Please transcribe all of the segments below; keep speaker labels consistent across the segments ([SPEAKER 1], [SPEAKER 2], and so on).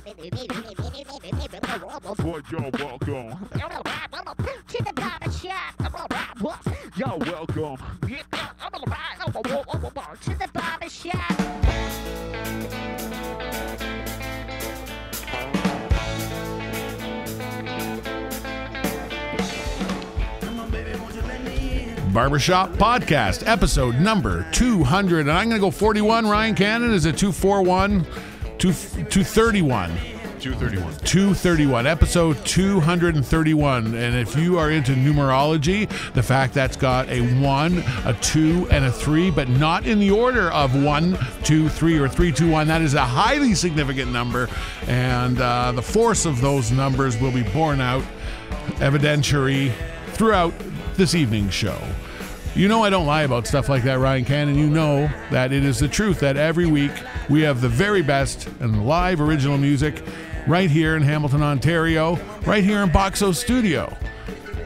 [SPEAKER 1] Well, you're welcome. To the barber shop. You're welcome. To the barber shop.
[SPEAKER 2] Barbershop Podcast, episode number 200. And I'm going to go 41. Ryan Cannon, is it 241? 231. 231, episode 231. And if you are into numerology, the fact that's got a 1, a 2, and a 3, but not in the order of 1, 2, 3, or 3, 2, 1, that is a highly significant number. And the force of those numbers will be borne out evidentiary throughout this evening's show. You know I don't lie about stuff like that, Ryan Cannon. You know that it is the truth that every week we have the very best and live original music right here in Hamilton, Ontario, right here in Boxo Studio.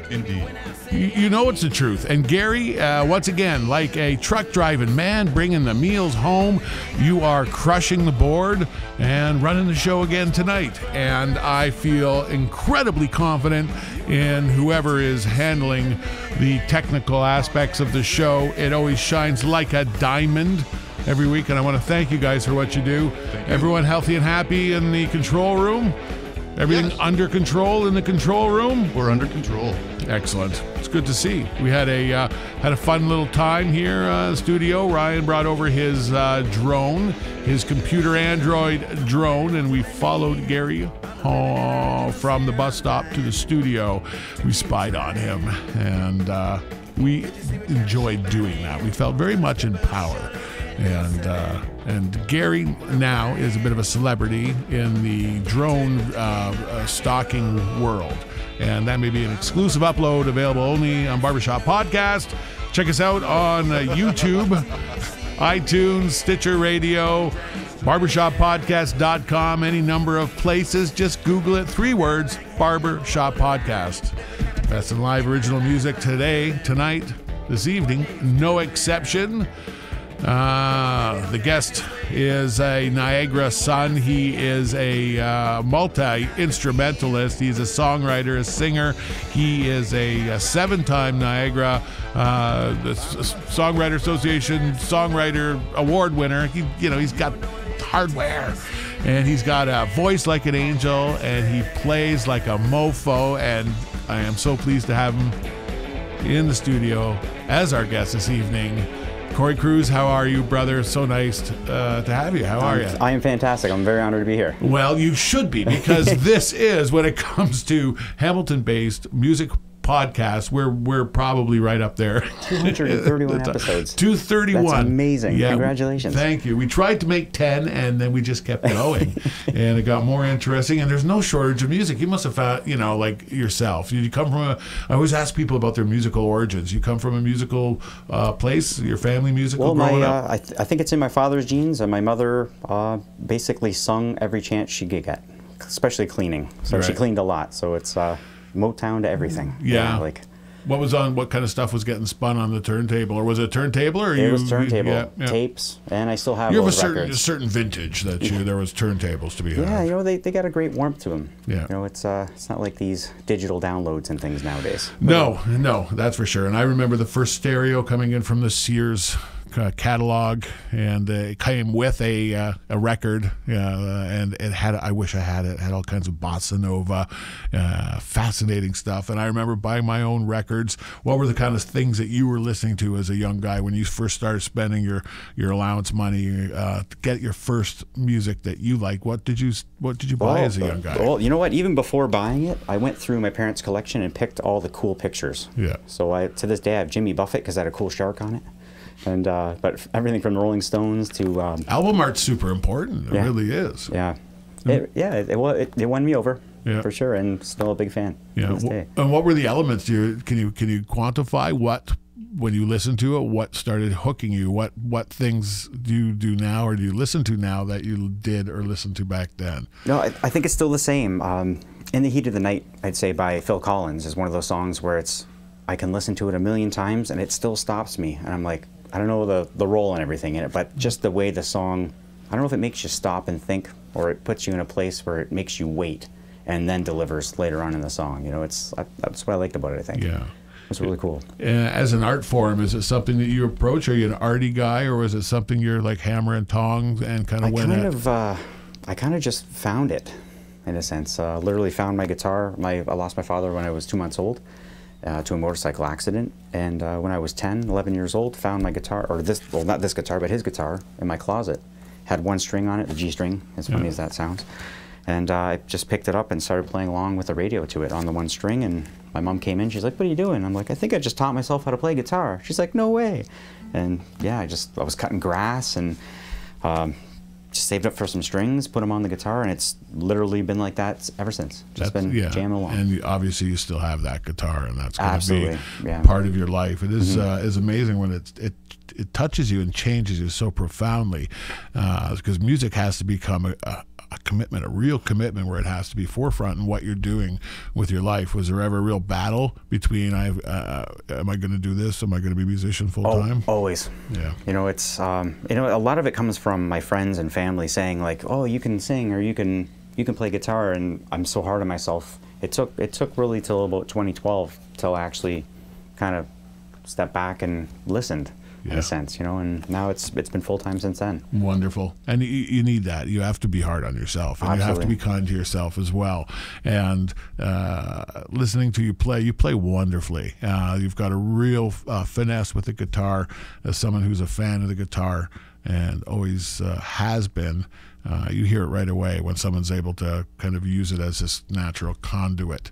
[SPEAKER 3] Indeed.
[SPEAKER 2] You know it's the truth. And Gary, once again, like a truck driving man, bringing the meals home, you are crushing the board and running the show again tonight. And I feel incredibly confident in whoever is handling the technical aspects of the show. It always shines like a diamond every week, and I want to thank you guys for what you do. Everyone healthy and happy in the control room? Everything under control in the control room?
[SPEAKER 3] We're under control.
[SPEAKER 2] Excellent. It's good to see. We had a fun little time here in the studio. Ryan brought over his drone, his computer Android drone, and we followed Gary from the bus stop to the studio. We spied on him, and we enjoyed doing that. We felt very much in power. And Gary now is a bit of a celebrity in the drone stalking world. And that may be an exclusive upload available only on Barbershop Podcast. Check us out on YouTube, iTunes, Stitcher Radio, barbershoppodcast.com, any number of places. Just Google it, 3 words, Barbershop Podcast. Best in live original music tonight, this evening, no exception. The guest is a Niagara son. He is a multi-instrumentalist. He's a songwriter, a singer. He is a 7-time Niagara Songwriter Association Songwriter Award winner. He's got hardware, and he's got a voice like an angel, and he plays like a mofo, and I am so pleased to have him in the studio as our guest this evening. Cory Cruise, how are you, brother? So nice to have you. How are you?
[SPEAKER 4] I am fantastic. I'm very honored to be here.
[SPEAKER 2] Well, you should be, because this is, when it comes to Hamilton-based music podcasts, we're probably right up there.
[SPEAKER 4] 231 episodes.
[SPEAKER 2] 231.
[SPEAKER 4] That's amazing.
[SPEAKER 2] Yeah,
[SPEAKER 4] congratulations.
[SPEAKER 2] Thank you. We tried to make 10, and then we just kept going, and it got more interesting. And there's no shortage of music. You must have found, like yourself. You come from I always ask people about their musical origins. You come from a musical place. Your family musical.
[SPEAKER 4] Well,
[SPEAKER 2] growing up?
[SPEAKER 4] I think it's in my father's genes, and my mother basically sung every chance she could get, especially cleaning. So
[SPEAKER 2] Right.
[SPEAKER 4] she cleaned a lot. So it's Motown to everything.
[SPEAKER 2] Yeah. What kind of stuff was getting spun on the turntable, or was it turntable?
[SPEAKER 4] It was turntable,
[SPEAKER 2] yeah.
[SPEAKER 4] tapes, and I still have
[SPEAKER 2] You have
[SPEAKER 4] those
[SPEAKER 2] a
[SPEAKER 4] records.
[SPEAKER 2] certain vintage that there was turntables to be had.
[SPEAKER 4] Yeah, they got a great warmth to them.
[SPEAKER 2] Yeah.
[SPEAKER 4] It's not like these digital downloads and things nowadays.
[SPEAKER 2] No, that's for sure. And I remember the first stereo coming in from the Sears catalog, and it came with a record, and it had, I wish I had it, had all kinds of bossa nova, fascinating stuff. And I remember buying my own records. What were the kind of things that you were listening to as a young guy when you first started spending your allowance money to get your first music that you like? What did you buy as a young guy?
[SPEAKER 4] Well, you know what? Even before buying it, I went through my parents' collection and picked all the cool pictures.
[SPEAKER 2] Yeah.
[SPEAKER 4] So to this day, I have Jimmy Buffett because I had a cool shark on it. And but everything from the Rolling Stones to
[SPEAKER 2] album art's super important. It really is.
[SPEAKER 4] Yeah, it won me over for sure, and still a big fan.
[SPEAKER 2] Yeah.
[SPEAKER 4] To this day.
[SPEAKER 2] And what were the elements? Can you quantify what, when you listen to it, what started hooking you? What things do you do now, or do you listen to now that you did or listened to back then?
[SPEAKER 4] No, I think it's still the same. In the Heat of the Night, I'd say, by Phil Collins, is one of those songs where I can listen to it a million times and it still stops me, and I'm like, I don't know the role and everything in it, but just the way the song, I don't know if it makes you stop and think or it puts you in a place where it makes you wait and then delivers later on in the song. You know, that's what I liked about it, I think.
[SPEAKER 2] Yeah.
[SPEAKER 4] It's really cool.
[SPEAKER 2] As an art form, is it something that you approach? Are you an arty guy, or is it something you're like hammer and tongs and kind of went at?
[SPEAKER 4] I kind of just found it, in a sense. Literally found my guitar. I lost my father when I was 2 months old to a motorcycle accident. And when I was 10, 11 years old, found my guitar, or not this guitar, but his guitar in my closet. Had one string on it, the G string, as funny as that sounds. And I just picked it up and started playing along with the radio to it on the one string. And my mom came in, she's like, "What are you doing?" I'm like, "I think I just taught myself how to play guitar." She's like, "No way." And yeah, I was cutting grass and just saved up for some strings, put them on the guitar, and it's literally been like that ever since. Just been jamming along.
[SPEAKER 2] And obviously you still have that guitar, and that's going to be part of your life. It is is amazing when it touches you and changes you so profoundly, because music has to become a commitment, a real commitment, where it has to be forefront in what you're doing with your life. Was there ever a real battle between, am I going to do this? Am I going to be a musician full time?
[SPEAKER 4] Always.
[SPEAKER 2] Yeah.
[SPEAKER 4] You know, it's a lot of it comes from my friends and family saying like, "Oh, you can sing, or you can play guitar," and I'm so hard on myself. It took really till about 2012 till I actually kind of stepped back and listened. In a sense, you know, and now it's been full time since then.
[SPEAKER 2] Wonderful. And you need that. You have to be hard on yourself, and you have to be kind to yourself as well. And listening to you play wonderfully. You've got a real finesse with the guitar. As someone who's a fan of the guitar and always has been, you hear it right away when someone's able to kind of use it as this natural conduit.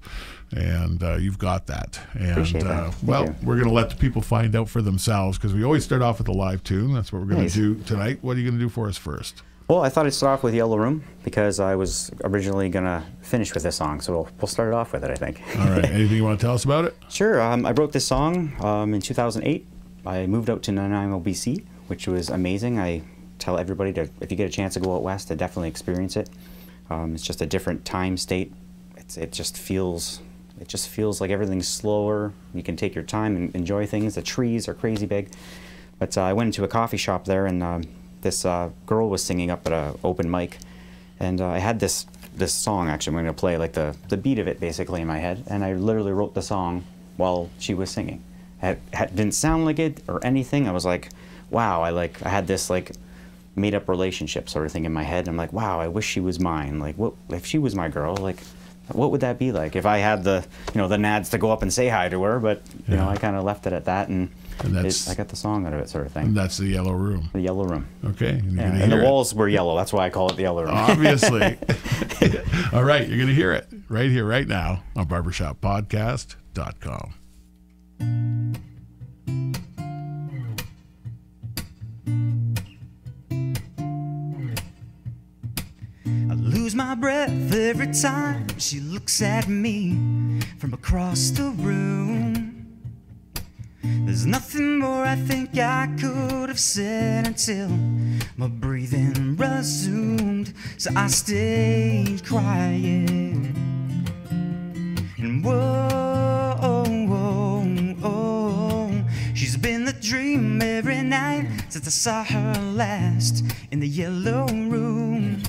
[SPEAKER 2] And you've got that. And
[SPEAKER 4] appreciate that.
[SPEAKER 2] We're going to let the people find out for themselves, because we always start off with a live tune. That's what we're going to do tonight. What are you going to do for us first?
[SPEAKER 4] Well, I thought I'd start off with Yellow Room, because I was originally going to finish with this song, so we'll start it off with it, I think.
[SPEAKER 2] All right. Anything you want to tell us about it?
[SPEAKER 4] Sure. I wrote this song in 2008. I moved out to Nanaimo, BC, which was amazing. I tell everybody if you get a chance to go out west, to definitely experience it. It's just a different time state. It just feels like everything's slower. You can take your time and enjoy things. The trees are crazy big. But I went into a coffee shop there, and this girl was singing up at an open mic, and I had this song actually I'm going to play, like the beat of it basically in my head, and I literally wrote the song while she was singing. It didn't sound like it or anything. I was like, wow, I had this like made up relationship sort of thing in my head. I'm like, wow, I wish she was mine. Like, what if she was my girl? Like, what would that be like if I had the nads to go up and say hi to her? But you know, I kind of left it at that, and I got the song out of it, sort of thing.
[SPEAKER 2] And that's the Yellow Room.
[SPEAKER 4] The Yellow Room.
[SPEAKER 2] Okay.
[SPEAKER 4] And the walls were yellow. That's why I call it the Yellow Room.
[SPEAKER 2] Obviously. All right, you're going to hear it right here, right now on barbershoppodcast.com.
[SPEAKER 5] Lose my breath every time she looks at me from across the room. There's nothing more I think I could have said until my breathing resumed. So I stayed crying. And whoa, she's been the dream every night since I saw her last in the Yellow Room.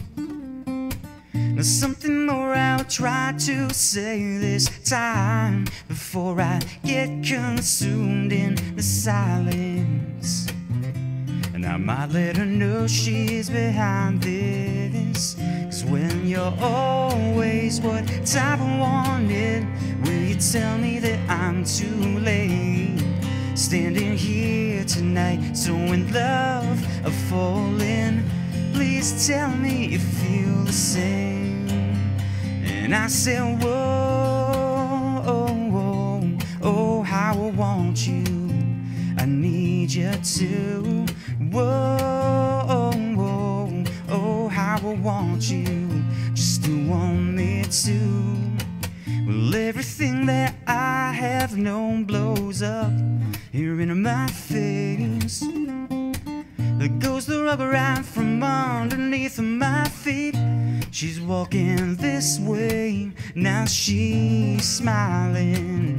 [SPEAKER 5] There's something more I'll try to say this time before I get consumed in the silence. And I might let her know she's behind this. 'Cause when you're always what I've wanted, will you tell me that I'm too late? Standing here tonight, so in love of falling. Please tell me you feel the same. And I said, whoa, oh, how I want you. I need you to. Whoa, oh, how I want you. Just to want me to. Well, everything that I have known blows up here in my face. There goes the rubber right from underneath my feet. She's walking this way, now she's smiling.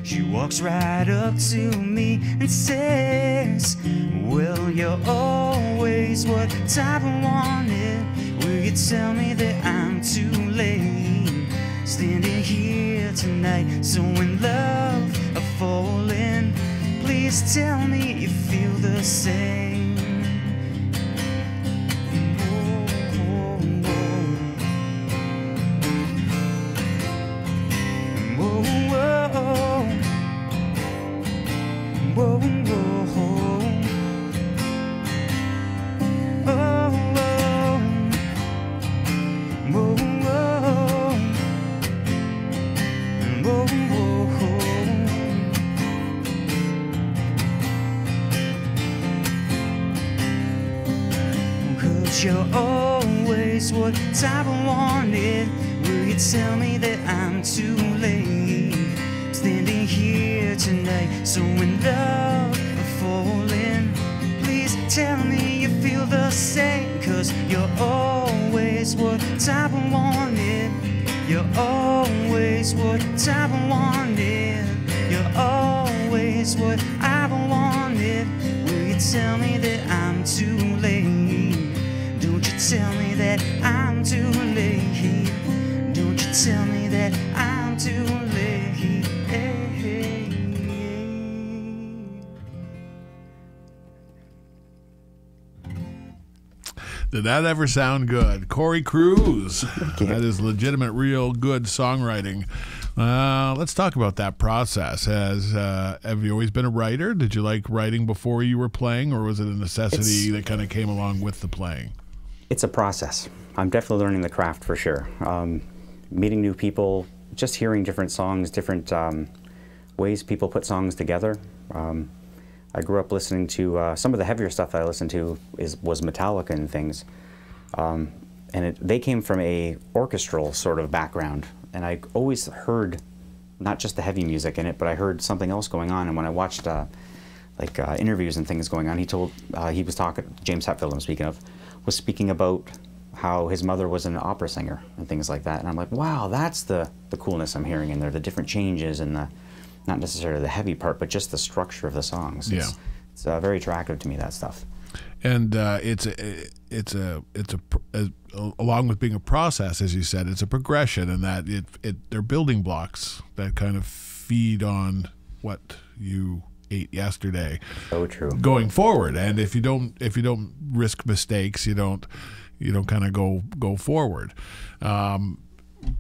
[SPEAKER 5] She walks right up to me and says, well, you're always what I've wanted. Will you you tell me that I'm too late? Standing here tonight, so in love or falling. Please tell me you feel the same. Whoa, whoa, whoa, whoa, whoa, whoa, whoa. Cause you're always what I've wanted. Will you tell me that I'm too late? Standing here tonight, so in love or falling. Please tell me you feel the same. Cause you're always what I've wanted. You're always what I've wanted. You're always what I've wanted. Will you tell me that I'm too late? Don't you tell me that I'm too late? Don't you tell me that I'm too late?
[SPEAKER 2] Did that ever sound good? Cory Cruise. That is legitimate, real good songwriting. Let's talk about that process. Have you always been a writer? Did you like writing before you were playing, or was it a necessity that kind of came along with the playing?
[SPEAKER 4] It's a process. I'm definitely learning the craft for sure. Meeting new people, just hearing different songs, different ways people put songs together. I grew up listening to some of the heavier stuff that I listened to was Metallica and things, and they came from a orchestral sort of background, and I always heard not just the heavy music in it, but I heard something else going on. And when I watched interviews and things going on, he was talking. James Hetfield, I'm speaking of, was speaking about how his mother was an opera singer and things like that, and I'm like, wow, that's the coolness I'm hearing in there, the different changes and the. Not necessarily the heavy part, but just the structure of the songs. It's very attractive to me, that stuff.
[SPEAKER 2] And along with being a process, as you said, it's a progression, and that they're building blocks that kind of feed on what you ate yesterday.
[SPEAKER 4] So true.
[SPEAKER 2] Going forward, and if you don't risk mistakes, you don't kind of go forward.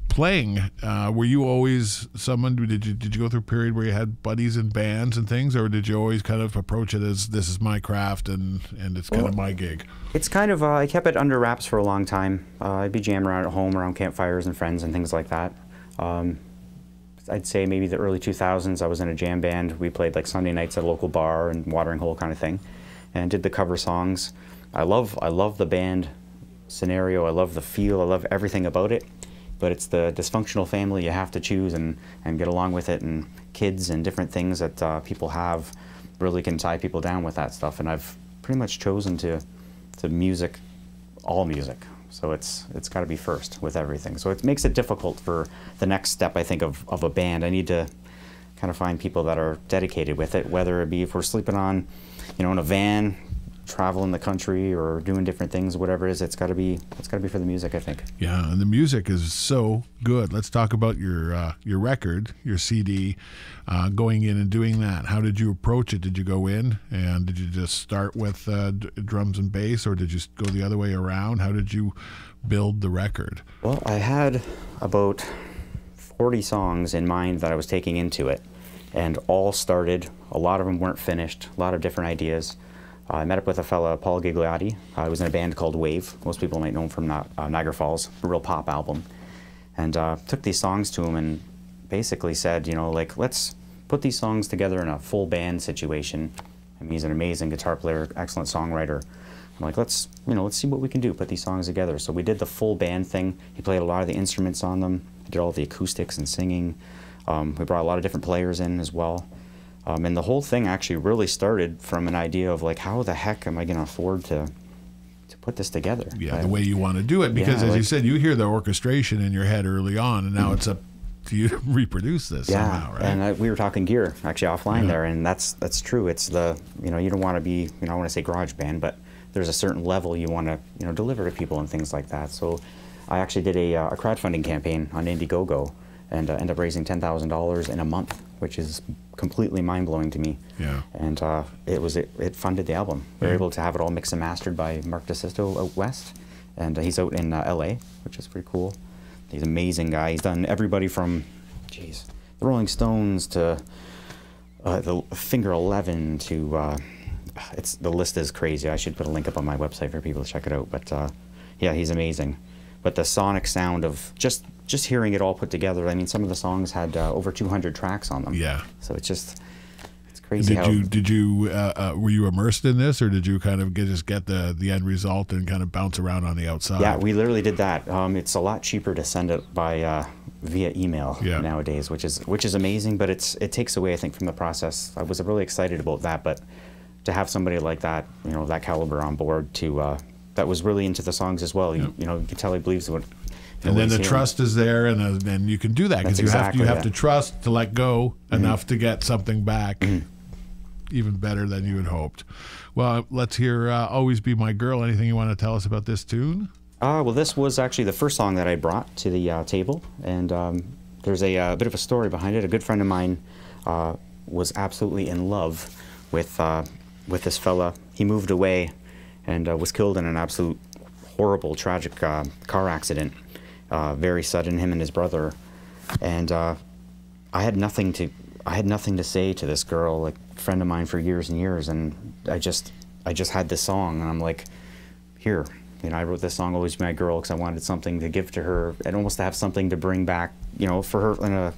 [SPEAKER 2] Playing, were you always someone? Did you go through a period where you had buddies in bands and things, or did you always kind of approach it as this is my craft and it's kind of my gig?
[SPEAKER 4] It's kind of I kept it under wraps for a long time. I'd be jamming around at home around campfires and friends and things like that. I'd say maybe the early 2000s. I was in a jam band. We played like Sunday nights at a local bar and watering hole kind of thing, and did the cover songs. I love the band scenario. I love the feel. I love everything about it. But it's the dysfunctional family you have to choose and get along with it, and kids and different things that people have really can tie people down with that stuff. And I've pretty much chosen to music, all music. So it's got to be first with everything. So it makes it difficult for the next step, I think, of a band. I need to kind of find people that are dedicated with it, whether it be if we're sleeping on, in a van, traveling the country or doing different things, whatever it is, it's got to be for the music, I think.
[SPEAKER 2] Yeah, and the music is so good. Let's talk about your record, your CD, going in and doing that. How did you approach it? Did you go in and did you just start with drums and bass, or did you go the other way around? How did you build the record?
[SPEAKER 4] Well, I had about 40 songs in mind that I was taking into it, and all started. A lot of them weren't finished. A lot of different ideas. I met up with a fella, Paul Gigliotti. I was in a band called Wave. Most people might know him from Niagara Falls, a real pop album. And took these songs to him and basically said, let's put these songs together in a full band situation. I mean, he's an amazing guitar player, excellent songwriter. I'm like, let's see what we can do, put these songs together. So we did the full band thing. He played a lot of the instruments on them. He did all the acoustics and singing. We brought a lot of different players in as well. And the whole thing actually really started from an idea of how the heck am I going to afford to put this together?
[SPEAKER 2] Yeah, the way you want to do it, because as you said, you hear the orchestration in your head early on, and now it's up to you to reproduce this somehow, right?
[SPEAKER 4] And we were talking gear actually offline there, and that's true. It's the you don't want to be I want to say garage band, but there's a certain level you want to, you know, deliver to people and things like that. So I actually did a crowdfunding campaign on Indiegogo and ended up raising $10,000 in a month, which is completely mind-blowing to me.
[SPEAKER 2] Yeah.
[SPEAKER 4] And it funded the album. We were able to have it all mixed and mastered by Mark DeSisto out west, and he's out in LA, which is pretty cool. He's an amazing guy. He's done everybody from, geez, the Rolling Stones to the Finger 11 to, the list is crazy. I should put a link up on my website for people to check it out. But yeah, he's amazing. But the sonic sound of just hearing it all put together. I mean, some of the songs had over 200 tracks on them.
[SPEAKER 2] Yeah.
[SPEAKER 4] So it's crazy.
[SPEAKER 2] Were you immersed in this, or did you kind of just get the end result and kind of bounce around on the outside?
[SPEAKER 4] Yeah, we literally did that. It's a lot cheaper to send it by via email nowadays, which is amazing. But it takes away, I think, from the process. I was really excited about that, but to have somebody like that, you know, that caliber on board to that was really into the songs as well. You know, you can tell he believes what.
[SPEAKER 2] And then the trust is there, and then you can do that because you have to trust to let go enough to get something back, even better than you had hoped. Well, let's hear "Always Be My Girl." Anything you want to tell us about this tune?
[SPEAKER 4] Well, this was actually the first song that I brought to the table, and there's a bit of a story behind it. A good friend of mine was absolutely in love with this fella. He moved away and was killed in an absolute horrible, tragic car accident. Very sudden, him and his brother, and I had nothing to say to this girl, like a friend of mine for years and years, and I just had this song, and I'm like, here, you know, I wrote this song, "Always Be My Girl," because I wanted something to give to her, and almost to have something to bring back, you know, for her in a,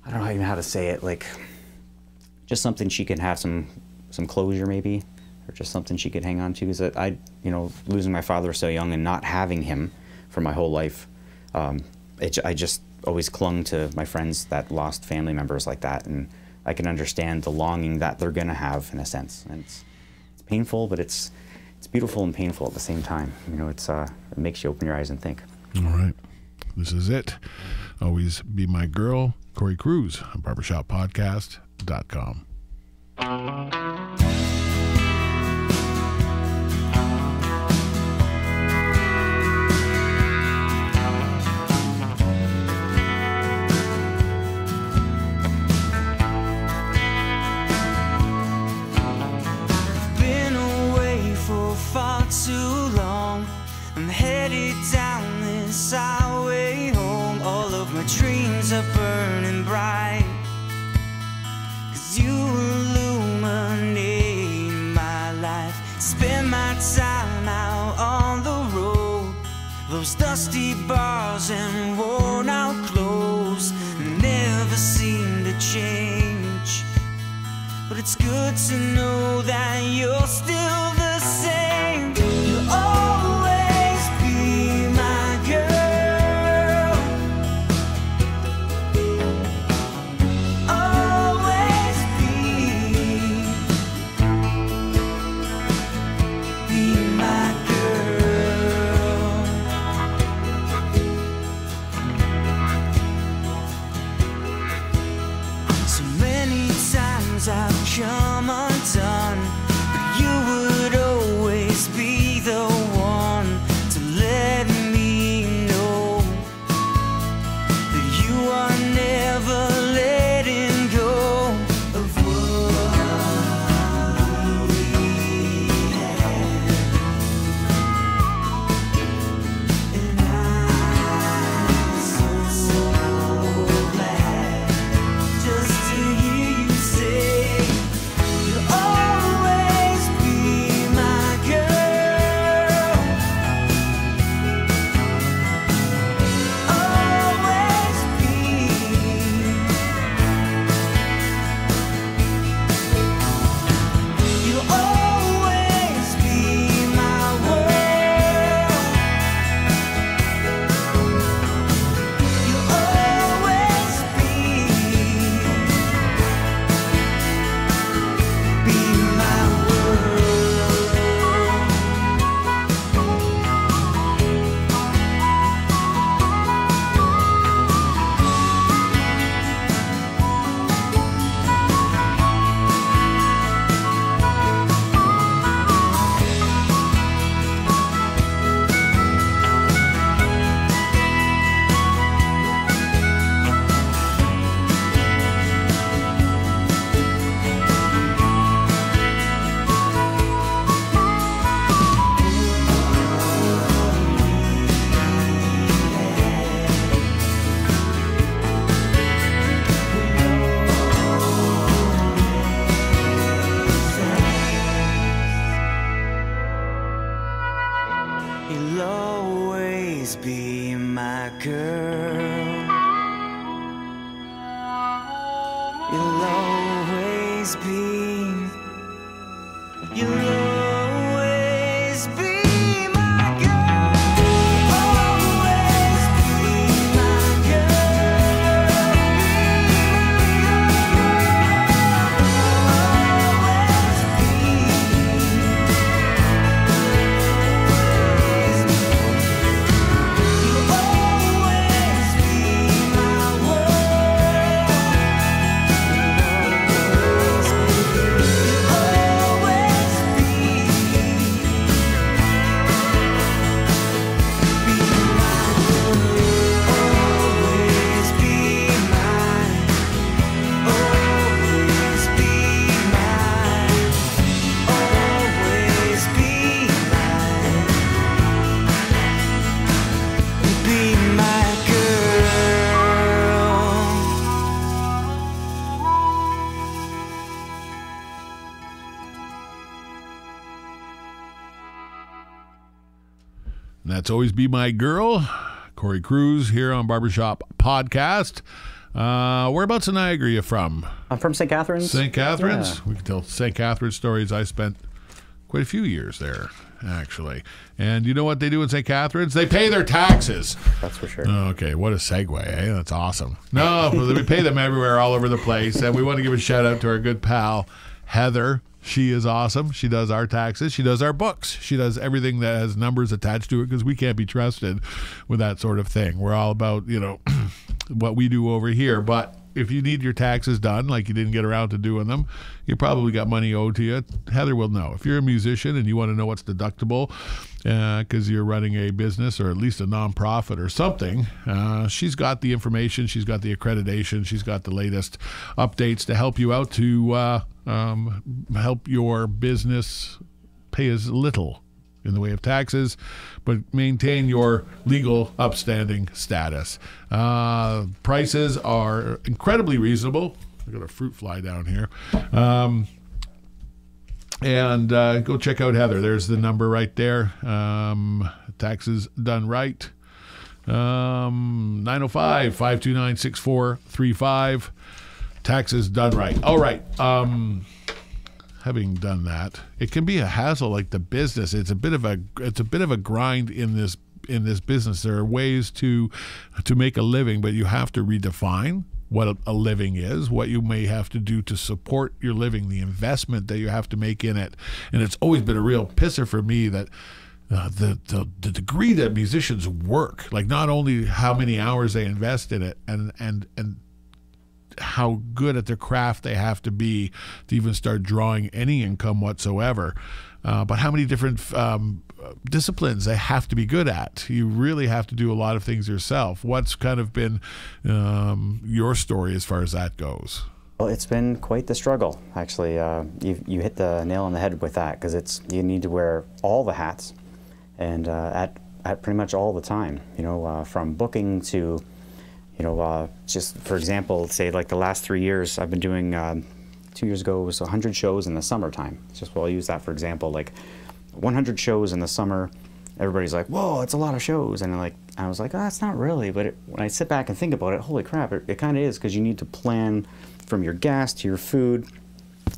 [SPEAKER 4] I don't know even how to say it, like, just something she can have some closure maybe, or just something she could hang on to. Because you know, losing my father so young and not having him for my whole life, I just always clung to my friends that lost family members like that, and I can understand the longing that they're gonna have in a sense. And it's painful, but it's beautiful and painful at the same time. You know, it makes you open your eyes and think.
[SPEAKER 2] All right, this is it. Always Be My Girl, Cory Cruise on barbershoppodcast.com.
[SPEAKER 5] Too long, I'm headed down this highway home. All of my dreams are burning bright, 'cause you illuminate my life. Spend my time out on the road, those dusty bars and worn out clothes never seem to change. But it's good to know that you're still the same. You'll always be my girl. Always be my girl. So many times I've come undone, but you would always be my girl. You'll always be. You'll always be my girl. Always be my girl. Always be. You'll always be my world.
[SPEAKER 2] And that's Always Be My Girl. Cory Cruise here on Barbershop Podcast. Whereabouts in Niagara are you from?
[SPEAKER 4] I'm from St. Catharines.
[SPEAKER 2] St. Catharines?
[SPEAKER 4] Yeah.
[SPEAKER 2] We can tell St. Catharines stories. I spent quite a few years there, actually. And you know what they do in St. Catharines? They pay their taxes.
[SPEAKER 4] That's for sure.
[SPEAKER 2] Okay, what a segue, eh? That's awesome. No, we pay them everywhere, all over the place. And we want to give a shout out to our good pal, Heather. She is awesome. She does our taxes. She does our books. She does everything that has numbers attached to it because we can't be trusted with that sort of thing. We're all about, what we do over here. But if you need your taxes done, like you didn't get around to doing them, you probably got money owed to you. Heather will know. If you're a musician and you want to know what's deductible because you're running a business or at least a nonprofit or something, she's got the information. She's got the accreditation. She's got the latest updates to help you out to help your business pay as little in the way of taxes, but maintain your legal upstanding status. Prices are incredibly reasonable. I got a fruit fly down here. And go check out Heather. There's the number right there. Taxes done right. 905-529-6435. Taxes done right. All right. Having done that, it can be a hassle like the business. It's a bit of a grind in this business. There are ways to make a living, but you have to redefine what a living is, what you may have to do to support your living, the investment that you have to make in it. And it's always been a real pisser for me that the degree that musicians work, like not only how many hours they invest in it and how good at their craft they have to be to even start drawing any income whatsoever, but how many different disciplines they have to be good at. You really have to do a lot of things yourself. What's kind of been your story as far as that goes?
[SPEAKER 4] Well, it's been quite the struggle, actually. You hit the nail on the head with that, because you need to wear all the hats, and at pretty much all the time. From booking to, just for example, say like the last 3 years, I've been doing. 2 years ago it was 100 shows in the summertime. I'll use that for example. Like 100 shows in the summer. Everybody's like, "Whoa, it's a lot of shows," and I was like, "Oh, it's not really." But when I sit back and think about it, holy crap, it kind of is, because you need to plan from your gas to your food,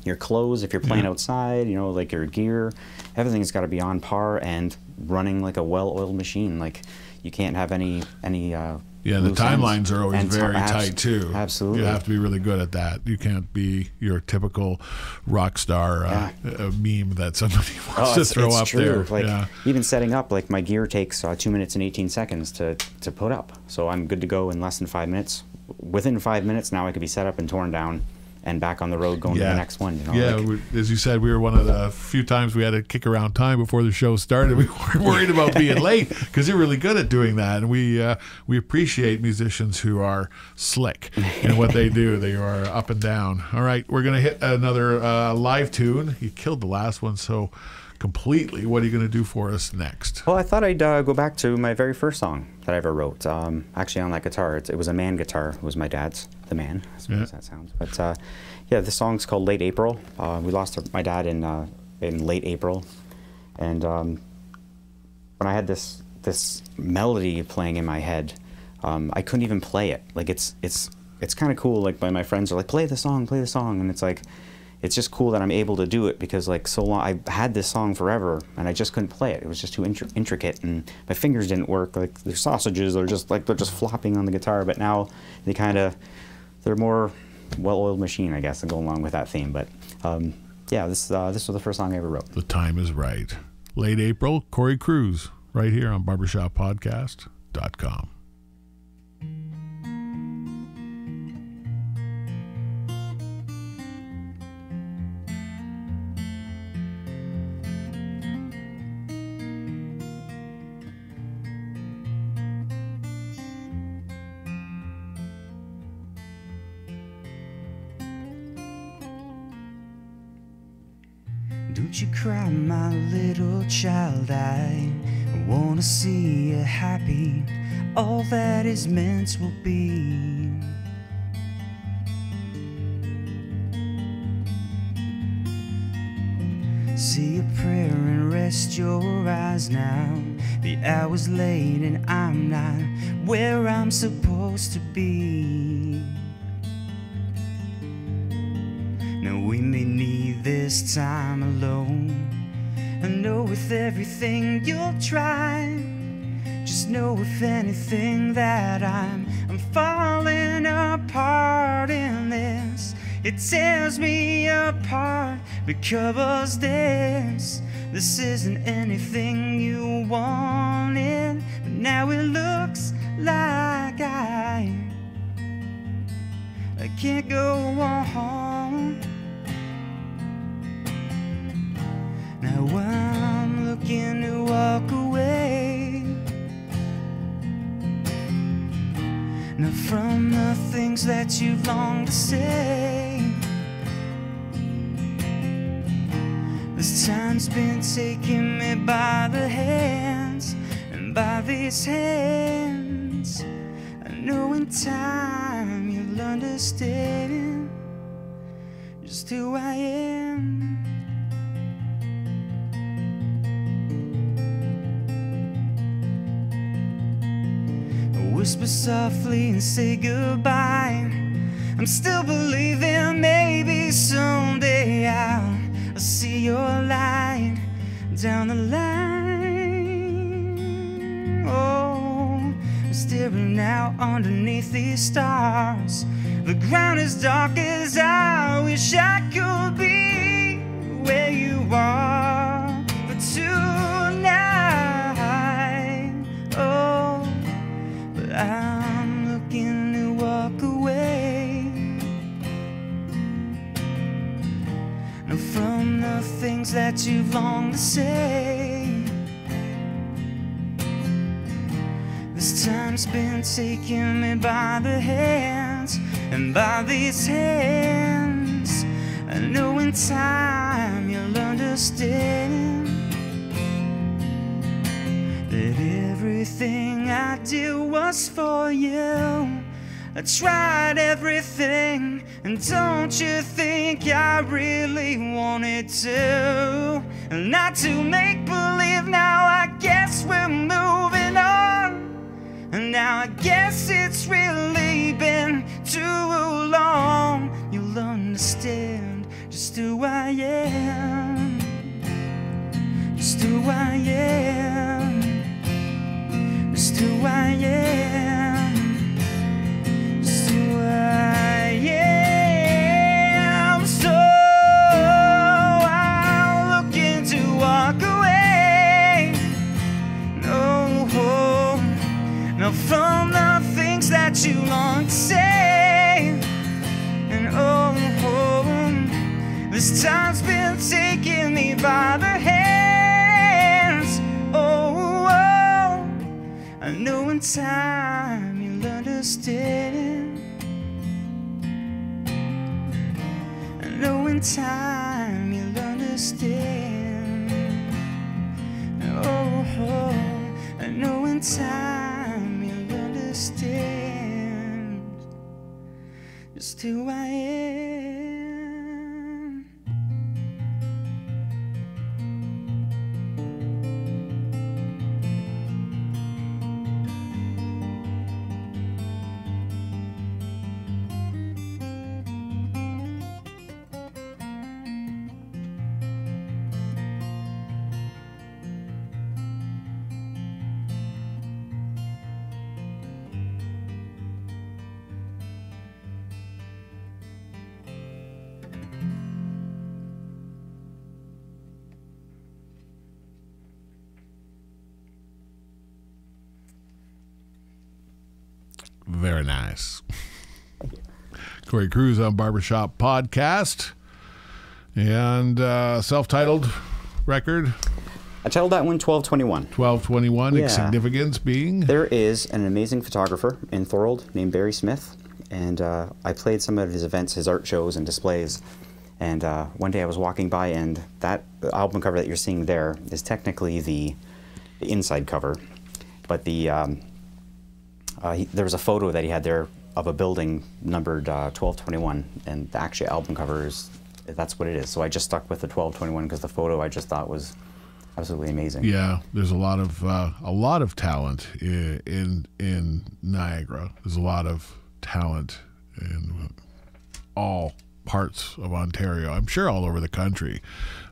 [SPEAKER 4] your clothes, if you're playing outside, like your gear, everything's got to be on par and running like a well-oiled machine. Like you can't have any
[SPEAKER 2] the timelines are always very tight too.
[SPEAKER 4] Absolutely.
[SPEAKER 2] You have to be really good at that. You can't be your typical rock star meme that somebody wants to throw up
[SPEAKER 4] true.
[SPEAKER 2] there.
[SPEAKER 4] Even setting up, like my gear takes 2 minutes and 18 seconds to put up. So I'm good to go in less than 5 minutes. Within 5 minutes now I could be set up and torn down and back on the road going to the next one.
[SPEAKER 2] As you said, we were one of the few times we had to kick around time before the show started. We weren't worried about being late because you're really good at doing that, and we appreciate musicians who are slick in what they do. They are up and down. All right, we're gonna hit another live tune. You killed the last one so completely. What are you gonna do for us next?
[SPEAKER 4] Well, I thought I'd go back to my very first song that I ever wrote. Actually, on that guitar, it was a man guitar. It was my dad's, the man, as weird as that sounds. But the song's called Late April. We lost my dad in late April, and when I had this this melody playing in my head. I couldn't even play it. Like it's kind of cool. Like my friends are like, play the song, and it's like, it's just cool that I'm able to do it because like so long I had this song forever and I just couldn't play it. It was just too intricate and my fingers didn't work. Like the sausages are just like they're just flopping on the guitar. But now they're more well-oiled machine, I guess, to go along with that theme. But yeah, this was the first song I ever wrote.
[SPEAKER 2] The time is right. Late April, Cory Cruise, right here on barbershoppodcast.com.
[SPEAKER 5] Don't you cry, my little child, I wanna see you happy. All that is meant will be. Say a prayer and rest your eyes now. The hour's late and I'm not where I'm supposed to be. Now we may need this time alone. I know with everything you'll try. Just know if anything that I'm falling apart in this. It tears me apart because this isn't anything you wanted. But now it looks like I can't go on. Now I'm looking to walk away. Now from the things that you've longed to say. This time's been taking me by the hands, and by these hands I know in time you'll understand just who I am. Whisper softly and say goodbye. I'm still believing maybe someday I'll see your light down the line. Oh, I'm staring out underneath these stars. The ground is dark as I wish I could be where you are. But tonight, oh, but I'm looking to walk away. Now from the things that you've longed to say. This time's been taking me by the hands, and by these hands I know in time you'll understand that everything I did was for you. I tried everything, and don't you think I really wanted to? And not to make believe, now I guess we're moving on. And now I guess it's really been too long. You'll understand just who I am. Just who I am. Just who I am. Just who I am. So I'm looking to walk away. No, now from the things that you long to say. And oh, this time's been taking me by the hands. Oh, I know in time you'll understand. I know in time you'll understand. Oh, I know in time you'll understand just who I am.
[SPEAKER 2] Very nice. Cory Cruise on Barbershop Podcast. And self-titled record?
[SPEAKER 4] I titled that one 1221.
[SPEAKER 2] 1221,
[SPEAKER 4] Yeah.
[SPEAKER 2] Its significance being?
[SPEAKER 4] There is an amazing photographer in Thorold named Barry Smith, and I played some of his events, his art shows and displays. And one day I was walking by, and that album cover that you're seeing there is technically the inside cover. But there was a photo that he had there of a building numbered 1221, and the actual album cover that's what it is. So I just stuck with the 1221 because the photo I just thought was absolutely amazing.
[SPEAKER 2] Yeah, there's a lot of talent in Niagara. There's a lot of talent in all parts of Ontario. I'm sure all over the country.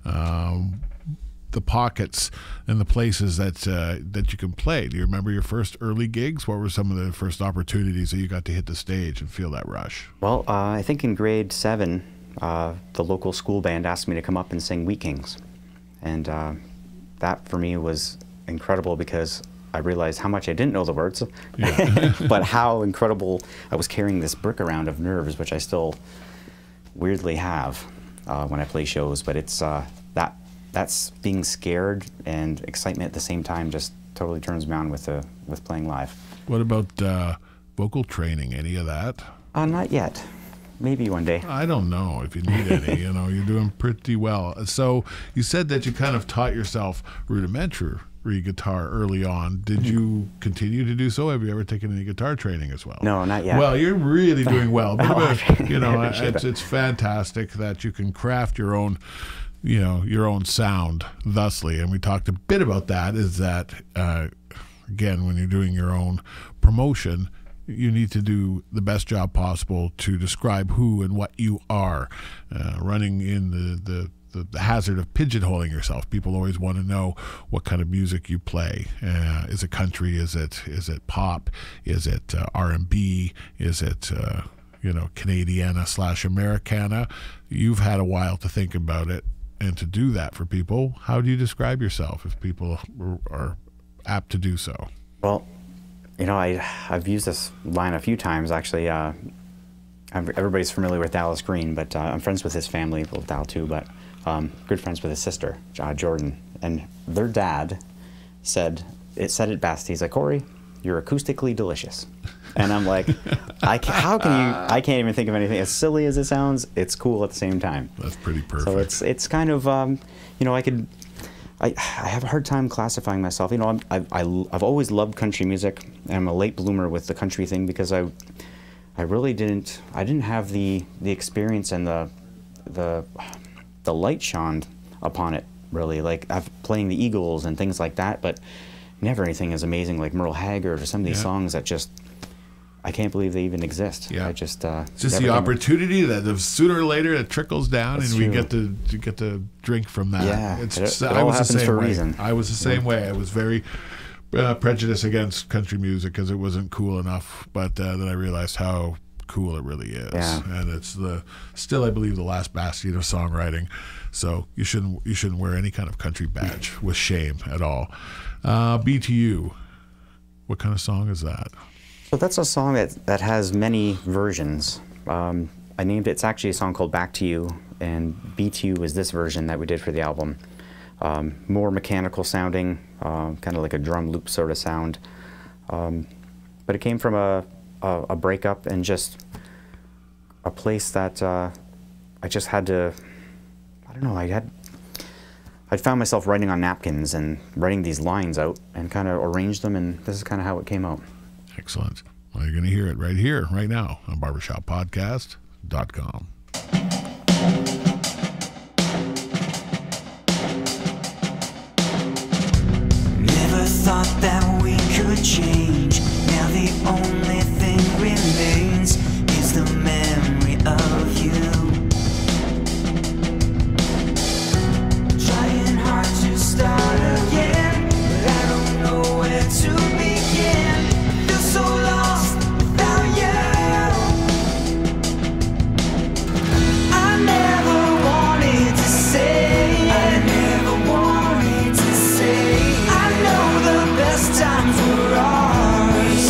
[SPEAKER 2] The pockets and the places that you can play. Do you remember your first early gigs? What were some of the first opportunities that you got to hit the stage and feel that rush?
[SPEAKER 4] Well, I think in grade 7, the local school band asked me to come up and sing Wheat Kings, and that for me was incredible because I realized how much I didn't know the words, but how incredible I was carrying this brick around of nerves, which I still weirdly have when I play shows. But it's that's being scared and excitement at the same time just totally turns me on with playing live.
[SPEAKER 2] What about vocal training? Any of that?
[SPEAKER 4] Not yet. Maybe one day.
[SPEAKER 2] I don't know if you need any. You're doing pretty well. So you said that you kind of taught yourself rudimentary guitar early on. Did you continue to do so? Have you ever taken any guitar training as well?
[SPEAKER 4] No, not yet.
[SPEAKER 2] Well, you're really doing well.
[SPEAKER 4] But
[SPEAKER 2] it's fantastic that you can craft your own, your own sound thusly. And we talked a bit about that. Is that again, when you're doing your own promotion, you need to do the best job possible to describe who and what you are, running in the hazard of pigeonholing yourself. People always want to know what kind of music you play. Is it country? Is it pop? Is it R&B? Is it Canadiana / Americana? You've had a while to think about it, and to do that for people, how do you describe yourself if people are apt to do so?
[SPEAKER 4] Well, I've used this line a few times, actually. Everybody's familiar with Dallas Green, but I'm friends with his family, well, Dal too, but good friends with his sister, Jordan. And their dad said it best. He's like, "Cory, you're acoustically delicious." And I'm like, I can't even think of anything. As silly as it sounds, it's cool at the same time.
[SPEAKER 2] That's pretty perfect.
[SPEAKER 4] So it's kind of, I have a hard time classifying myself. I've always loved country music, and I'm a late bloomer with the country thing because I really didn't have the experience and the light shone upon it, really. Like I've playing the Eagles and things like that, but never anything as amazing like Merle Haggard or some of these songs that just I can't believe they even exist.
[SPEAKER 2] Yeah,
[SPEAKER 4] it's just
[SPEAKER 2] the opportunity that sooner or later it trickles down, and we get to drink from that.
[SPEAKER 4] Yeah,
[SPEAKER 2] it
[SPEAKER 4] all
[SPEAKER 2] was
[SPEAKER 4] happens
[SPEAKER 2] the same
[SPEAKER 4] for a
[SPEAKER 2] way.
[SPEAKER 4] reason.
[SPEAKER 2] I was the same way. I was very prejudiced against country music because it wasn't cool enough. But then I realized how cool it really is, and it's still I believe the last bastion of songwriting. So you shouldn't wear any kind of country badge with shame at all. BTU, what kind of song is that?
[SPEAKER 4] So that's a song that has many versions. I named it. It's actually a song called "Back to You," and BTU is this version that we did for the album. More mechanical sounding, kind of like a drum loop sort of sound. But it came from a breakup and just a place that I just had to. I don't know. I'd found myself writing on napkins and writing these lines out and kind of arranged them, and this is kind of how it came out.
[SPEAKER 2] Excellent. Well, you're going to hear it right here, right now on barbershoppodcast.com.
[SPEAKER 5] Never thought that we could change. Now the only thing remains is the memory of you. Trying hard to start again, but I don't know where to begin. I feel so lost without you. I never wanted to say, I never wanted to say, I know the best times were ours.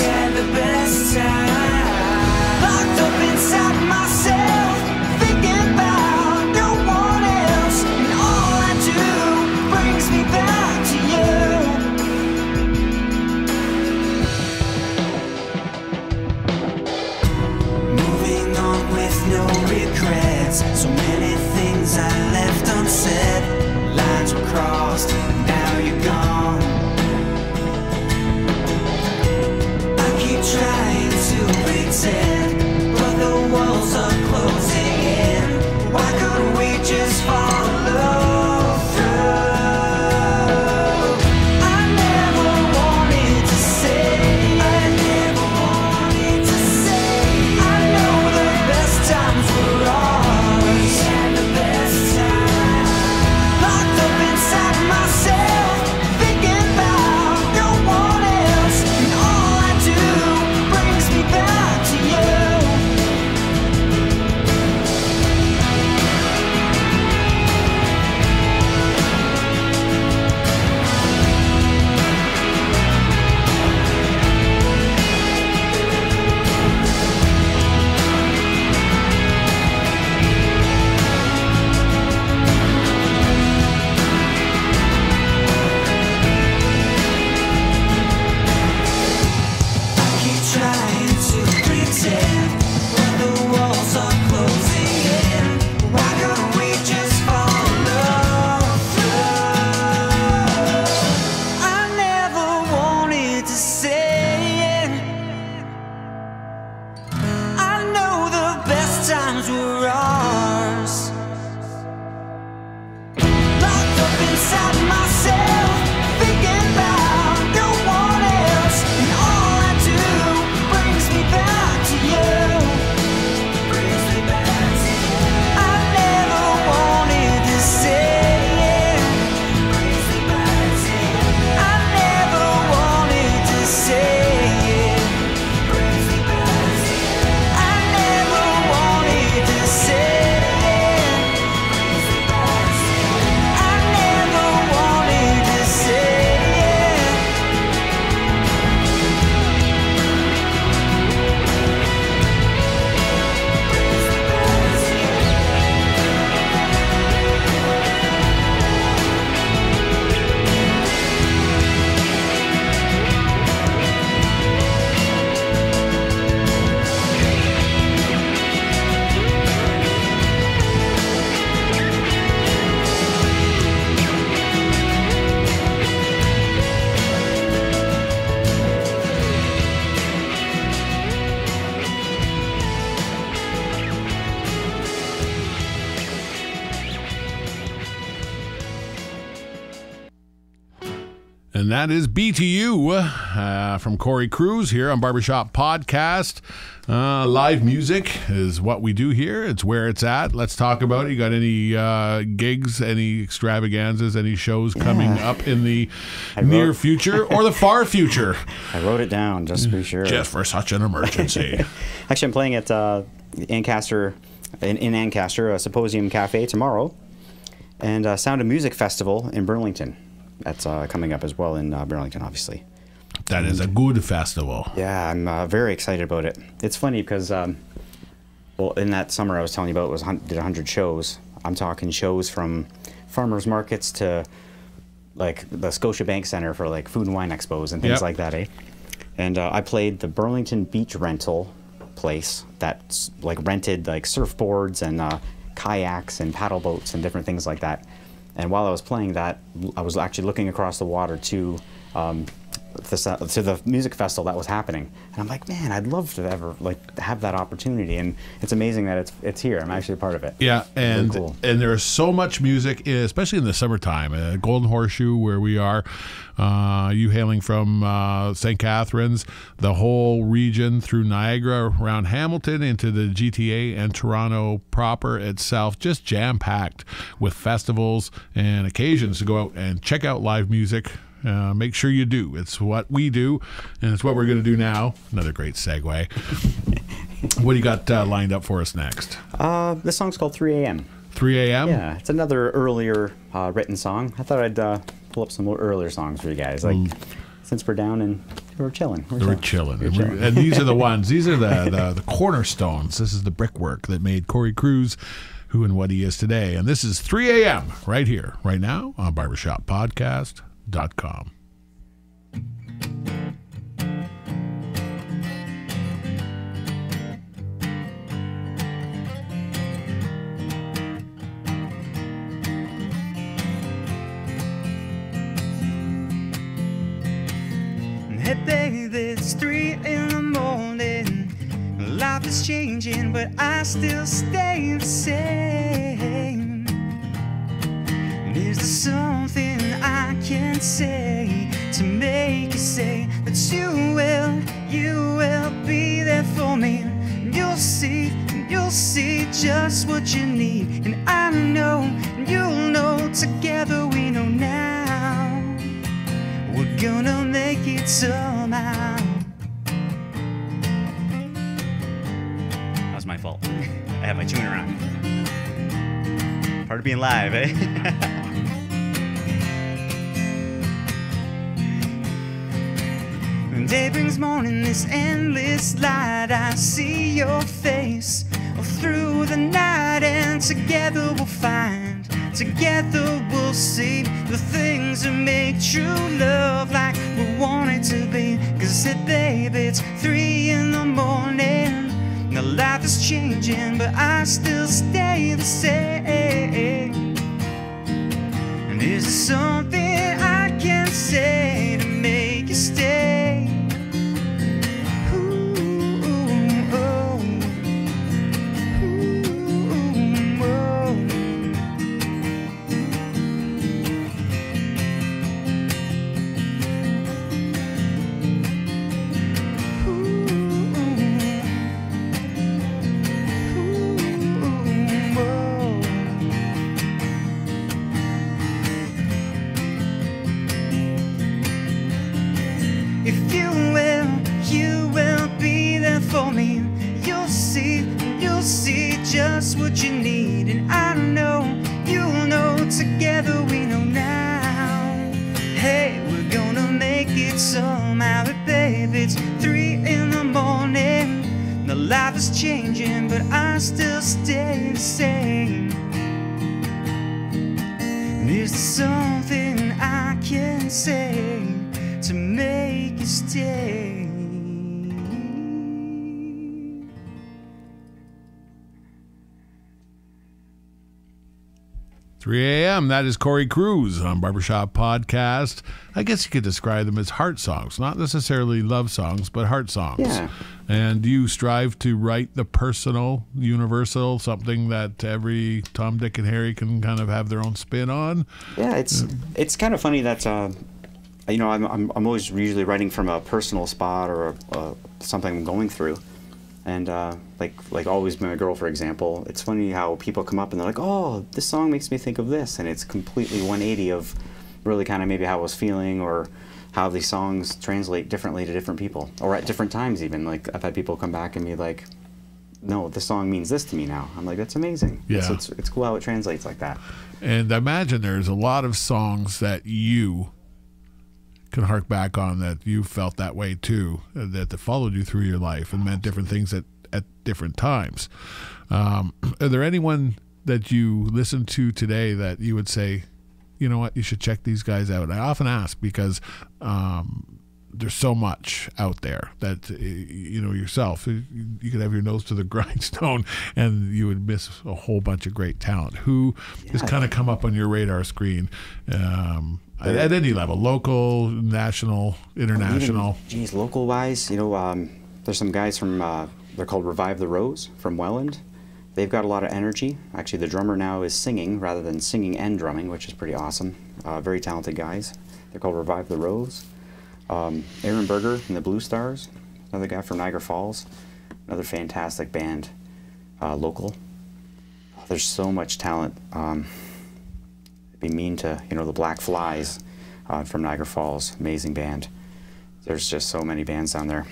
[SPEAKER 2] that is BTU from Cory Cruise here on Barbershop Podcast. Live music is what we do here. It's where it's at. Let's talk about it. You got any gigs, any extravaganzas, any shows coming up in the near future or the far future?
[SPEAKER 4] I wrote it down just to be sure.
[SPEAKER 2] Just for such an emergency.
[SPEAKER 4] Actually, I'm playing at Ancaster, in Ancaster, a Symposium Cafe tomorrow, and Sound of Music Festival in Burlington. That's coming up as well in Burlington, obviously.
[SPEAKER 2] That is a good festival.
[SPEAKER 4] Yeah, I'm very excited about it. It's funny because, well, in that summer I was telling you about, did 100 shows. I'm talking shows from farmers markets to like the Scotiabank Center for like food and wine expos and things like that, eh? And I played the Burlington Beach Rental place that's like rented like surfboards and kayaks and paddle boats and different things like that. And while I was playing that, I was actually looking across the water to the music festival that was happening, and I'm like, man, I'd love to ever like have that opportunity, and it's amazing that it's here. I'm actually a part of it.
[SPEAKER 2] Yeah, and
[SPEAKER 4] really cool.
[SPEAKER 2] And there is so much music, especially in the summertime. Golden Horseshoe, where we are, you hailing from St. Catharines, the whole region through Niagara, around Hamilton, into the GTA and Toronto proper itself, just jam-packed with festivals and occasions to go out and check out live music. Make sure you do. It's what we do, and it's what we're going to do now. Another great segue. What do you got lined up for us next?
[SPEAKER 4] This song's called 3 a.m.
[SPEAKER 2] 3 a.m.?
[SPEAKER 4] Yeah, it's another earlier written song. I thought I'd pull up some more earlier songs for you guys. Like, since we're down and we're chilling.
[SPEAKER 2] We're chilling. And these are the ones. These are the cornerstones. This is the brickwork that made Cory Cruise who and what he is today. And this is 3 a.m. right here, right now on BarbershopPodcast.com.
[SPEAKER 5] Hey baby, it's 3 in the morning. Life is changing, but I still stay the same. Is there something I can say to make you say that you will be there for me? You'll see just what you need, and I know, and you'll know, together we know now, we're gonna make it somehow. That was my fault. I had my tuner on. Part of being live, eh? Day brings morning, this endless light. I see your face all through the night, and together we'll find, together we'll see the things that make true love like we want it to be. Cause baby, it's 3 in the morning. Now life is changing, but I still stay the same. And is there something I can say to make you stay? Just what you need, and I know, you'll know, together we know now. Hey, we're gonna make it somehow, but baby, it's 3 in the morning. The life is changing, but I still stay the same. And is there something I can say to make you stay?
[SPEAKER 2] 3 a.m. That is Cory Cruise on Barbershop Podcast. I guess you could describe them as heart songs, not necessarily love songs, but heart songs.
[SPEAKER 4] Yeah.
[SPEAKER 2] And do you strive to write the personal, universal, something that every Tom, Dick, and Harry can kind of have their own spin on?
[SPEAKER 4] Yeah, it's kind of funny that you know, I'm always usually writing from a personal spot or something I'm going through. And like Always Be My Girl, for example, it's funny how people come up and they're like, oh, this song makes me think of this, and it's completely 180 of really kind of maybe how I was feeling or how these songs translate differently to different people, or at different times even. Like I've had people come back and be like, no, this song means this to me now. I'm like, that's amazing.
[SPEAKER 2] Yeah.
[SPEAKER 4] So it's cool how it translates like that.
[SPEAKER 2] And I imagine there's a lot of songs that you can hark back on that you felt that way too, that followed you through your life and meant different things at different times. Are there anyone that you listen to today that you would say, you know what, you should check these guys out? I often ask because there's so much out there that, you know, yourself, you could have your nose to the grindstone and you would miss a whole bunch of great talent. Who has kind of come up on your radar screen at any level, local, national, international?
[SPEAKER 4] Geez, local wise, you know, there's some guys from, they're called Revive the Rose from Welland. They've got a lot of energy. Actually, the drummer now is singing rather than singing and drumming, which is pretty awesome. Very talented guys. They're called Revive the Rose. Aaron Berger and the Blue Stars, another guy from Niagara Falls, another fantastic band, local. There's so much talent. It'd be mean to, you know, the Black Flies from Niagara Falls, amazing band. There's just so many bands down there.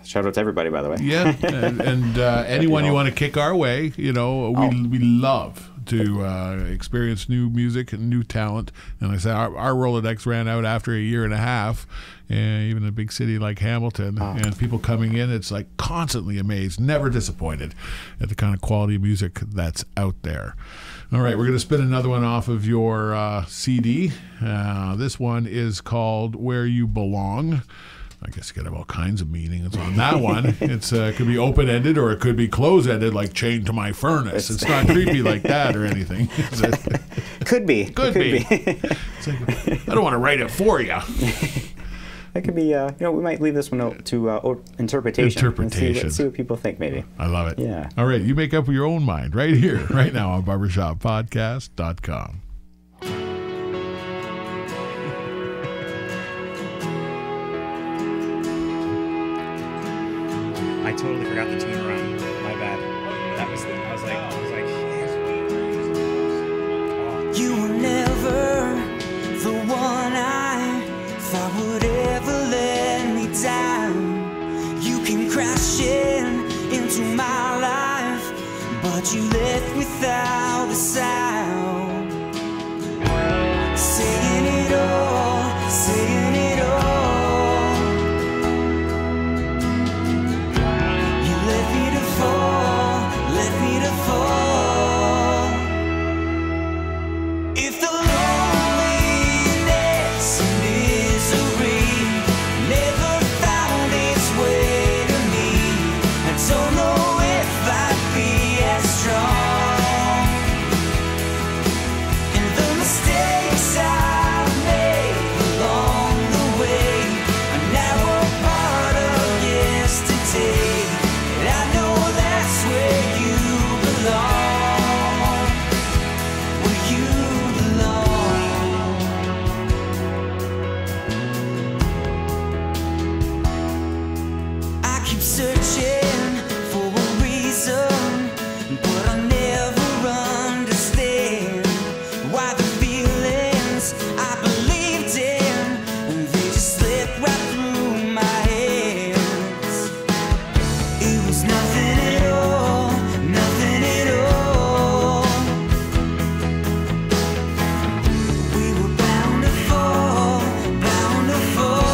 [SPEAKER 4] Shout out to everybody, by the way.
[SPEAKER 2] Yeah, and anyone you want to kick our way, you know, we love to experience new music and new talent. And like I say, our Rolodex ran out after a year and a half, and even in a big city like Hamilton, and people coming in, it's like constantly amazed, never disappointed at the kind of quality of music that's out there. All right, we're going to spin another one off of your CD. This one is called Where You Belong. I guess you could have all kinds of meanings on that one. It could be open-ended or it could be closed-ended, like chained to my furnace. It's not creepy like that or anything.
[SPEAKER 4] Could be.
[SPEAKER 2] Could be. It's like, I don't want to write it for you.
[SPEAKER 4] That could be, you know, we might leave this one out to interpretation. Let's see what people think, maybe.
[SPEAKER 2] I love it.
[SPEAKER 4] Yeah.
[SPEAKER 2] All right, you make up your own mind right here, right now on barbershoppodcast.com.
[SPEAKER 5] I totally forgot the tune run. My bad. I was like, shit. You were never the one I thought would ever let me down. You came crashing into my life, but you left without a sound. Saying it all, saying it all. If the loneliness and misery never found its way to me, I don't know if I'd be as strong. And the mistakes I've made along the way are now a part of yesterday. And I know that's where you belong. Searching for a reason, but I never understand why the feelings I believed in, they just slipped right through my hands. It was nothing at all, nothing at all. We were bound to fall, bound to fall.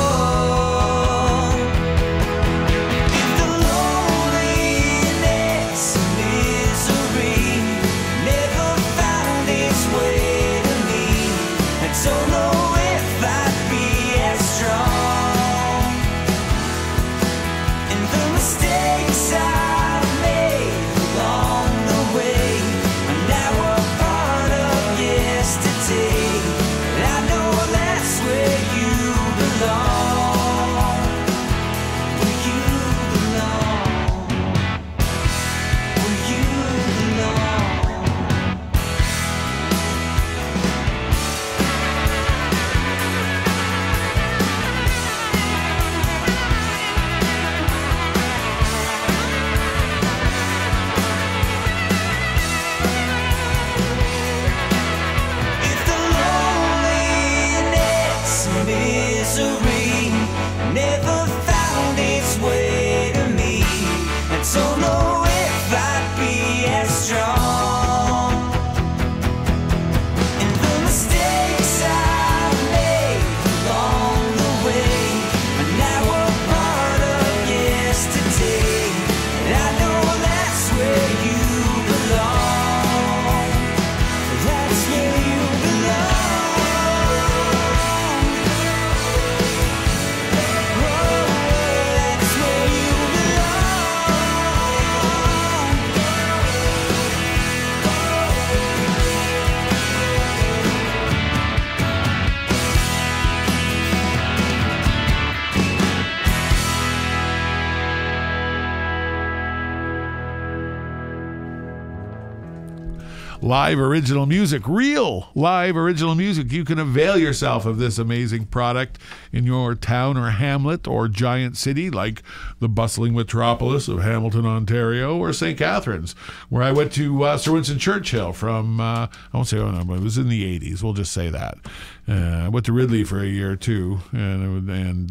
[SPEAKER 2] live original music, real live original music. You can avail yourself of this amazing product in your town or hamlet or giant city like the bustling metropolis of Hamilton, Ontario, or St. Catharines, where I went to Sir Winston Churchill from, I won't say, but it was in the 80s. We'll just say that. I went to Ridley for a year or two and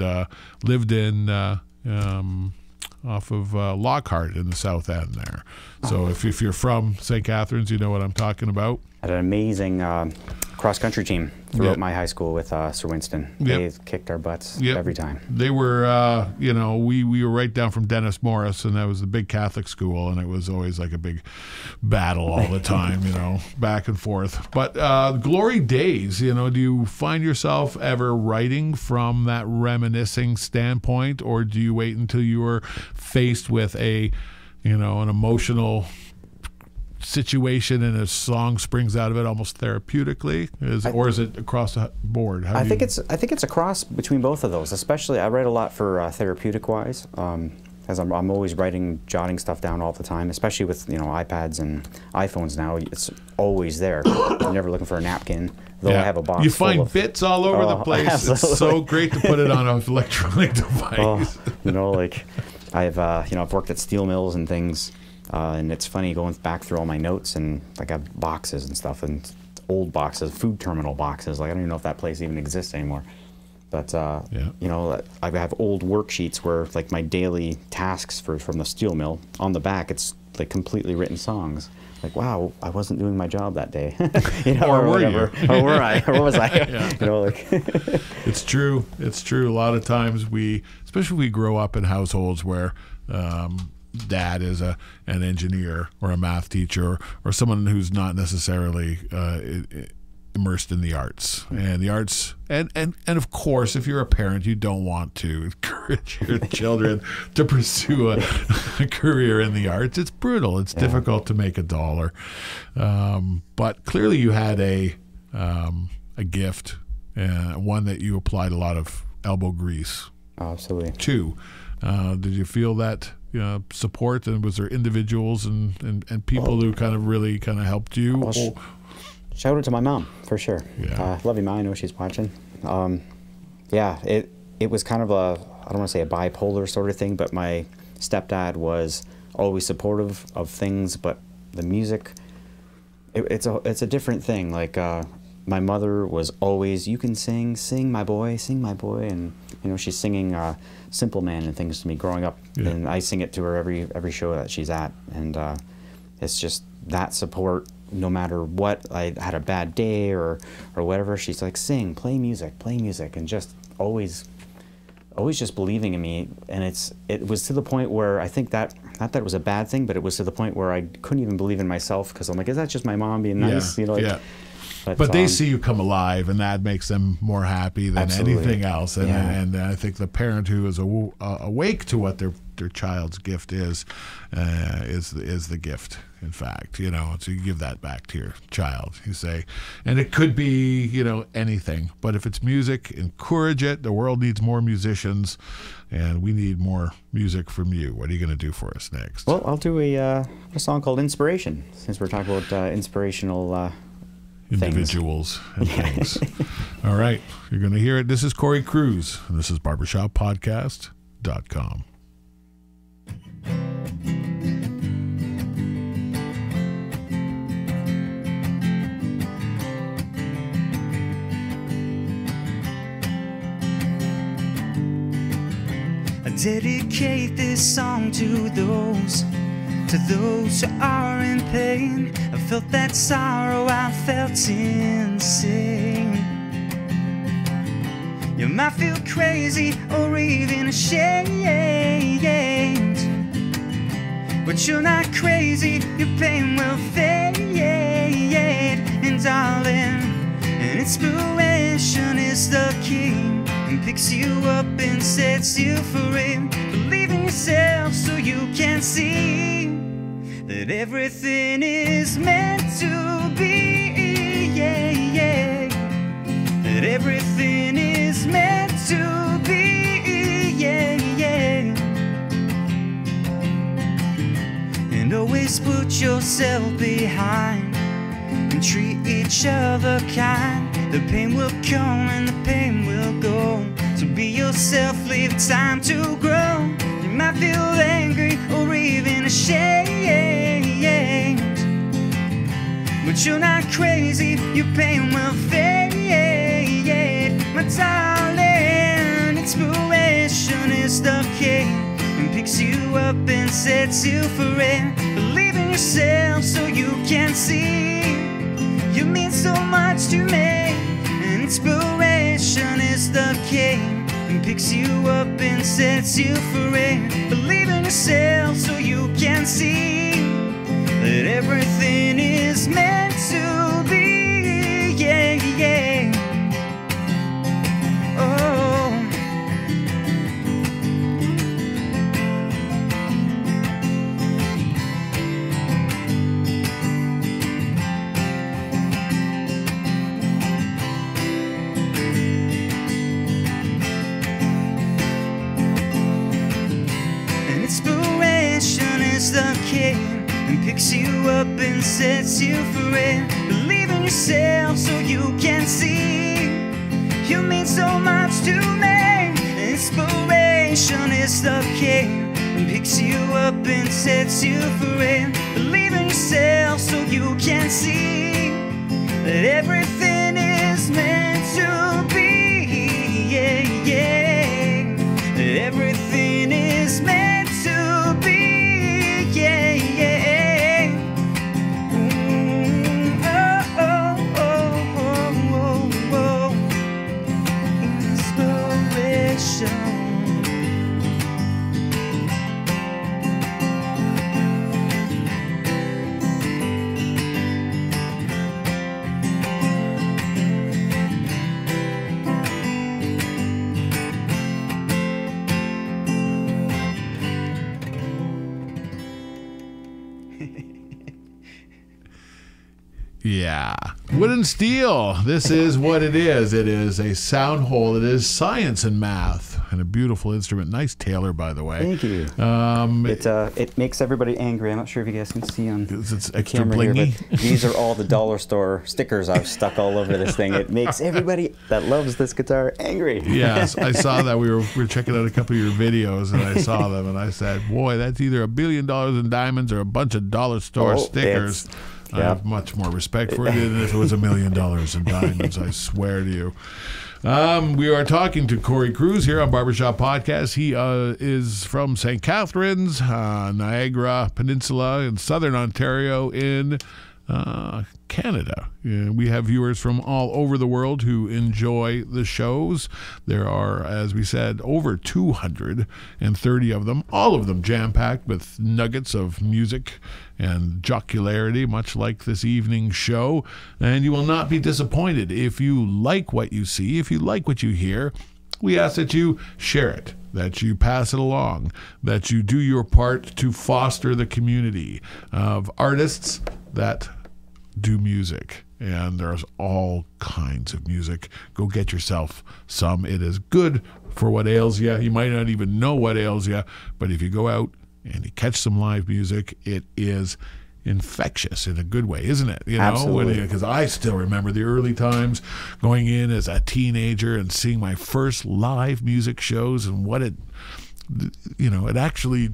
[SPEAKER 2] lived in off of Lockhart in the South End there. So if you're from St. Catharines, you know what I'm talking about.
[SPEAKER 4] I had an amazing cross-country team throughout my high school with Sir Winston. They kicked our butts every time.
[SPEAKER 2] They were, we were right down from Dennis Morris, and that was the big Catholic school, and it was always like a big battle all the time, back and forth. But glory days, do you find yourself ever writing from that reminiscing standpoint, or do you wait until you are faced with an emotional situation and a song springs out of it almost therapeutically, or is it across the board?
[SPEAKER 4] I think it's a cross between both of those. Especially, I write a lot for therapeutic wise, as I'm always jotting stuff down all the time. Especially with iPads and iPhones now, it's always there. I'm never looking for a napkin. Though I have a box.
[SPEAKER 2] You find bits all over the place.
[SPEAKER 4] Absolutely.
[SPEAKER 2] It's so great to put it on an electronic device.
[SPEAKER 4] I've worked at steel mills and things. And it's funny going back through all my notes, and I have boxes and stuff, and old boxes, food terminal boxes. Like, I don't even know if that place even exists anymore. But I have old worksheets where like my daily tasks from the steel mill, on the back it's like completely written songs. Like, wow, I wasn't doing my job that day.
[SPEAKER 2] Or were
[SPEAKER 4] whatever.
[SPEAKER 2] you?
[SPEAKER 4] Or were I? Or was I?
[SPEAKER 2] It's true. It's true. A lot of times especially we grow up in households where dad is an engineer or a math teacher or someone who's not necessarily immersed in the arts. And the arts, and of course, if you're a parent, you don't want to encourage your children to pursue a career in the arts. It's brutal. It's difficult to make a dollar. But clearly you had a gift, one that you applied a lot of elbow grease
[SPEAKER 4] Absolutely.
[SPEAKER 2] to. Did you feel that support, and was there individuals and people who kind of really helped you?
[SPEAKER 4] Well, shout out to my mom for sure. Love you, Mom. I know she's watching. It was kind of I don't want to say a bipolar sort of thing, but my stepdad was always supportive of things, but the music, it's a different thing. Like my mother was always, you can sing my boy, and she's singing Simple Man and things to me growing up, and I sing it to her every show that she's at, and it's just that support. No matter what, I had a bad day or whatever, she's like, sing, play music, and just always just believing in me. And it was to the point where I think that, not that it was a bad thing, but it was to the point where I couldn't even believe in myself, because I'm like, is that just my mom being nice? But
[SPEAKER 2] they see you come alive, and that makes them more happy than anything else. And I think the parent who is awake to what their child's gift is the gift. In fact, so you give that back to your child. You say, and it could be anything, but if it's music, encourage it. The world needs more musicians, and we need more music from you. What are you going to do for us next?
[SPEAKER 4] Well, I'll do a song called Inspiration, since we're talking about inspirational.
[SPEAKER 2] Individuals and things. All right, you're going to hear it. This is Cory Cruise, and this is barbershoppodcast.com.
[SPEAKER 5] I dedicate this song to those who are in pain. I felt that sorrow, I felt insane. You might feel crazy or even ashamed, but you're not crazy, your pain will fade. And darling, an inspiration is the key, and picks you up and sets you free. Believe in yourself so you can see that everything is meant to be, that everything is meant to be, and always put yourself behind and treat each other kind. The pain will come and the pain will go. So be yourself, leave time to grow. You might feel angry or even ashamed, but you're not crazy, your pain will fade. My darling, inspiration is the key, and picks you up and sets you free. Believe in yourself so you can see you mean so much to me. And inspiration is the key, and picks you up and sets you free. Believe in yourself so you can see that everything is meant to be. Yeah, yeah. Oh. And inspiration is the key, and picks you up and sets you free. Believe in yourself so you can see you mean so much to me. Inspiration is the key, and picks you up and sets you free. Believe in yourself so you can see that everything is meant to be. Yeah, yeah. That everything is meant to be. Yeah, yeah. Oh, oh, oh, oh, oh, oh. Inspiration.
[SPEAKER 2] Yeah. Wood and steel. This is what it is. It is a sound hole. It is science and math. And a beautiful instrument. Nice Taylor, by the way.
[SPEAKER 4] Thank you. It makes everybody angry. I'm not sure if you guys can see on
[SPEAKER 2] It's
[SPEAKER 4] the
[SPEAKER 2] extra
[SPEAKER 4] camera here,
[SPEAKER 2] blingy.
[SPEAKER 4] but these are all the dollar store stickers I've stuck all over this thing. It makes everybody that loves this guitar angry.
[SPEAKER 2] Yes, I saw that. We were checking out a couple of your videos, and I saw them, and I said, boy, that's either $1 billion in diamonds or a bunch of dollar store stickers. I have much more respect for it than if it was $1 million in diamonds, I swear to you. We are talking to Cory Cruise here on Barbershop Podcast. He is from St. Catharines, Niagara Peninsula in southern Ontario in Canada. We have viewers from all over the world who enjoy the shows. There are, as we said, over 230 of them, all of them jam-packed with nuggets of music and jocularity, much like this evening's show. And you will not be disappointed if you like what you see, if you like what you hear. We ask that you share it, that you pass it along, that you do your part to foster the community of artists that do music. And there's all kinds of music. Go get yourself some. It is good for what ails you. You might not even know what ails you, but if you go out and you catch some live music, it is infectious in a good way, isn't it? You know,
[SPEAKER 4] absolutely.
[SPEAKER 2] Because I still remember the early times going in as a teenager and seeing my first live music shows, and what it, you know, it actually,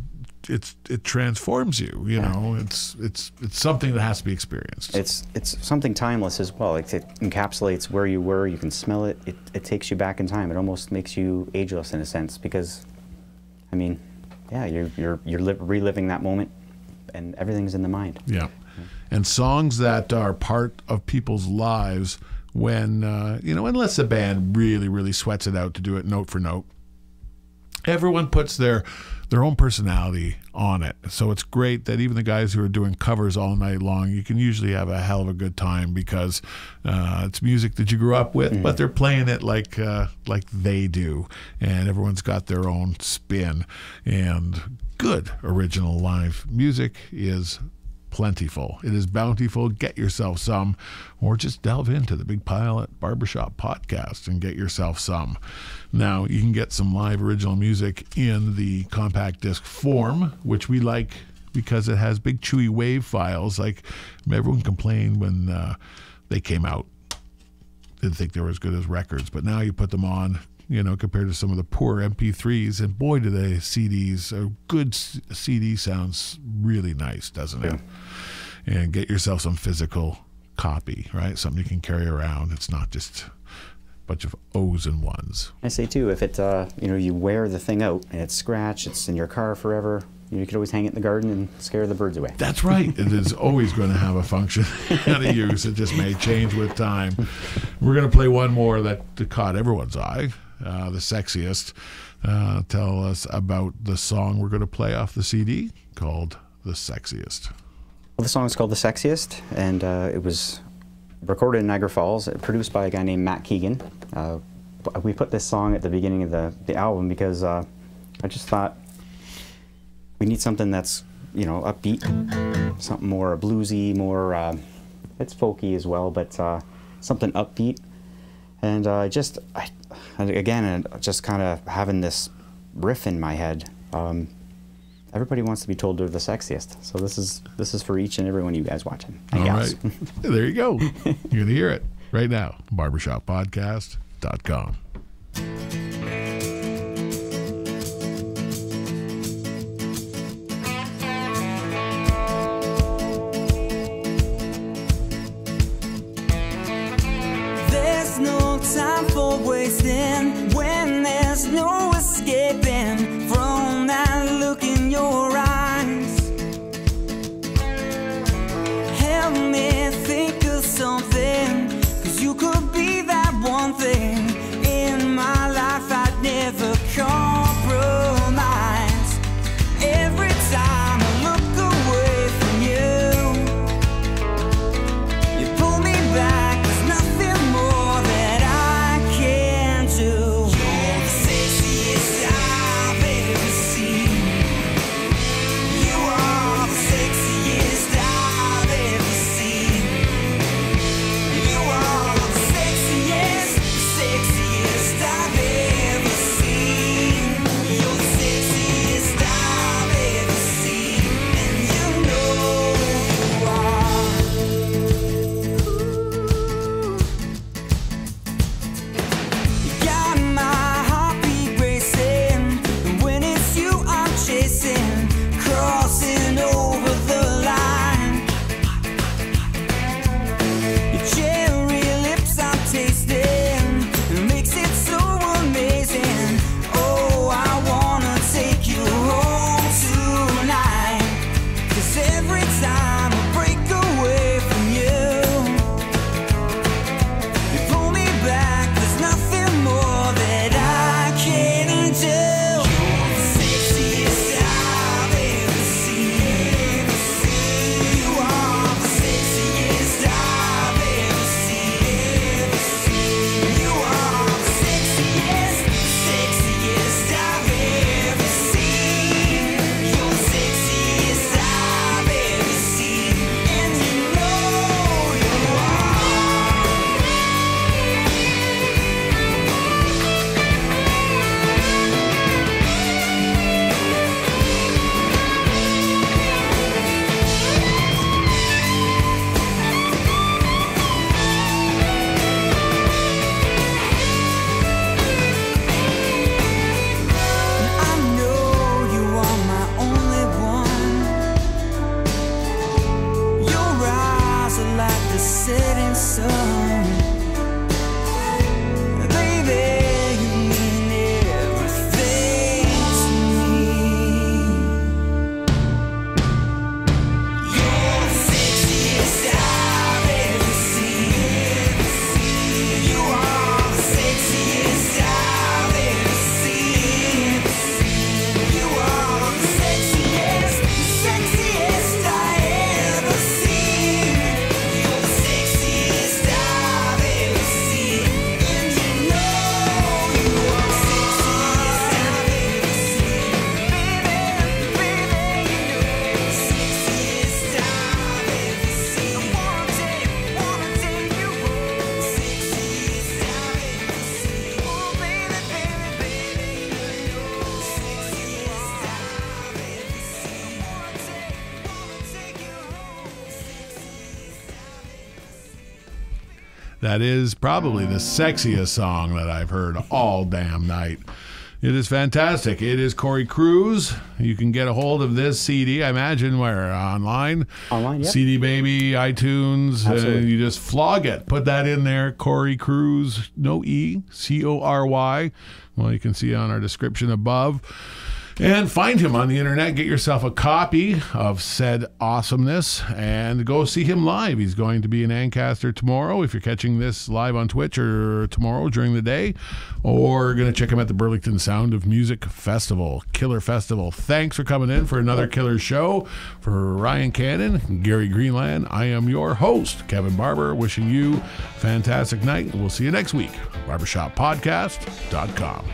[SPEAKER 2] it transforms you. You know, it's something that has to be experienced.
[SPEAKER 4] It's something timeless as well. Like, it encapsulates where you were. You can smell it. It takes you back in time. It almost makes you ageless in a sense, because, I mean, yeah, you're reliving that moment, and everything's in the mind.
[SPEAKER 2] Yeah. And songs that are part of people's lives when, you know, unless a band really, really sweats it out to do it note for note, everyone puts their own personality on it. So it's great that even the guys who are doing covers all night long, you can usually have a hell of a good time, because it's music that you grew up with, but they're playing it like they do, and everyone's got their own spin. And good original live music is plentiful. It is bountiful. Get yourself some, or just delve into the Big Pile at Barbershop Podcast and get yourself some. Now, you can get some live original music in the compact disc form, which we like because it has big chewy wave files. Like everyone complained when they came out, didn't think they were as good as records, but now you put them on, you know, compared to some of the poor MP3s, and boy, do they CDs. A good CD sounds really nice, doesn't it? And get yourself some physical copy, right? Something you can carry around. It's not just a bunch of O's and ones.
[SPEAKER 4] I say too, if it, you know, you wear the thing out and it's scratched, it's in your car forever, you could always hang it in the garden and scare the birds away.
[SPEAKER 2] That's right. It is always going to have a function and a use. It just may change with time. We're going to play one more that caught everyone's eye, the sexiest. Tell us about the song we're going to play off the CD called The Sexiest.
[SPEAKER 4] Well, the song is called The Sexiest, and it was recorded in Niagara Falls, produced by a guy named Matt Keegan. We put this song at the beginning of the album because I just thought we need something that's, you know, upbeat, something more bluesy, more, it's folky as well, but something upbeat. And again, just kind of having this riff in my head. Everybody wants to be told they're the sexiest, so this is for each and every one of you guys watching.
[SPEAKER 2] All right, there you go. You're gonna hear it right now. BarbershopPodcast.com.
[SPEAKER 5] There's no time for wasting when there's no escaping from that look in your eyes. Help me think of something, 'cause you could be that one thing
[SPEAKER 2] That is probably the sexiest song that I've heard all damn night. It is fantastic. It is Cory Cruise. You can get a hold of this CD, I imagine, where? Online?
[SPEAKER 4] Online, yep.
[SPEAKER 2] CD Baby, iTunes. You just flog it. Put that in there. Cory Cruise, no E, Cory. Well, you can see on our description above. And find him on the internet. Get yourself a copy of said awesomeness and go see him live. He's going to be in Ancaster tomorrow if you're catching this live on Twitch, or tomorrow during the day, or going to check him at the Burlington Sound of Music Festival, Killer Festival. Thanks for coming in for another killer show. For Ryan Cannon, Gary Greenland, I am your host, Kevin Barber, wishing you a fantastic night. We'll see you next week. BarbershopPodcast.com.